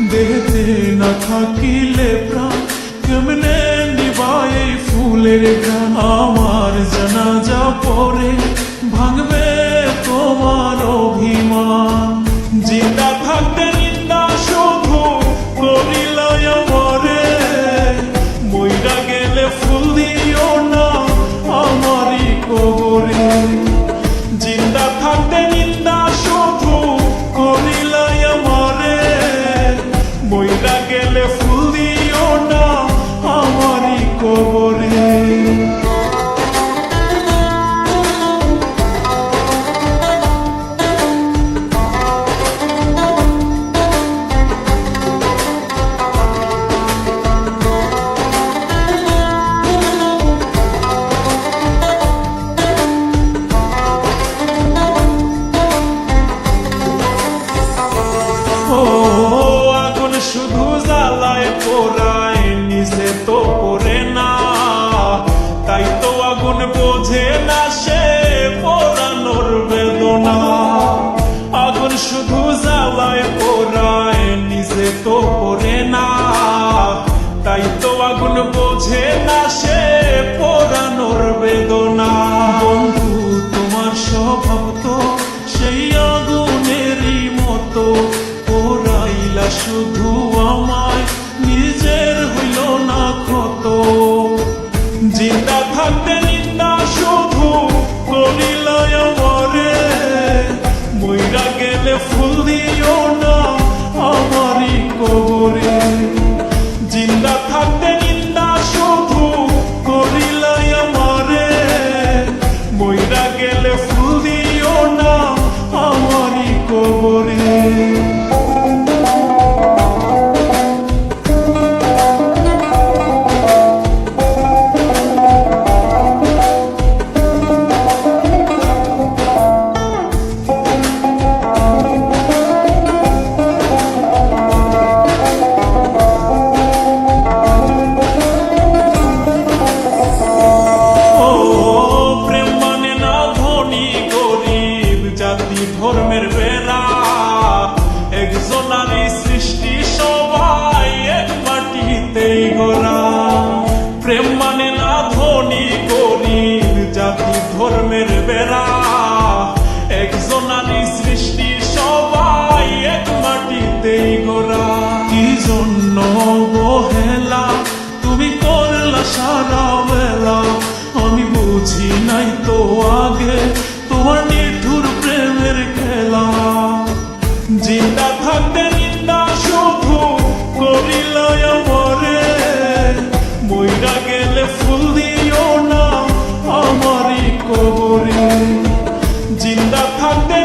দেহতে না থাকিলে প্রাণ কেমনে নিবাই এই ফুলের গান। আমার জানাজা পরে ভাঙবে তোমার অভিমান। জিন্দা থাকতে নিন্দা শুধু করিলাই আমারে, মইরা গেলে ফুল দিও না আমারই কবরে। জিন্দা থাকতে নিন্দা শুধু করিলাই আমারে, মইরা গেলে ফুল দিও না আমারই কবরে। শুধু জ্বালায় পোড়ায় নিজে তো পড়ে না, তাই তো আগুন বোঝে না সে পোড়ানোর বেদনা। আগুন শুধু জ্বালায় পোড়ায় নিজে তো পড়ে না, তাই তো আগুন বোঝে না সে পোড়ানোর বেদনা। বন্ধু তোমার স্বভাব তো সেই আগুনেরই মতো, পোড়াইলা শুধু আমায় নিজের হইল না ক্ষত। জিন্দা থাকতে নিন্দা শুধু করিলাই আমারে, মইরা গেলে ফুল দিও না আমারই কবরে। জিন্দা থাকতে নিন্দা শুধু করিলাই আমারে, মইরা গেলে ফুল দিও না আমারই কবরে। ধর্মের বেড়া একজনারই সৃষ্টি, সবাই এক মাটিতেই গড়া। প্রেম মানে না ধনী গরিব জাতি ধর্মের বেড়া, একজনারই সৃষ্টি, সবাই এক মাটিতেই গড়া। কি জন্য অবহেলা তুমি করলা সারা বেলা, আমি বুঝি নাই তো আগে তোমার নিঠুর প্রেমের খেলা। জিন্দা থাকতে নিন্দা শুধু করিলাই আমারে, মইরা গেলে ফুল দিও না আমারই কবরে। জিন্দা থাকতে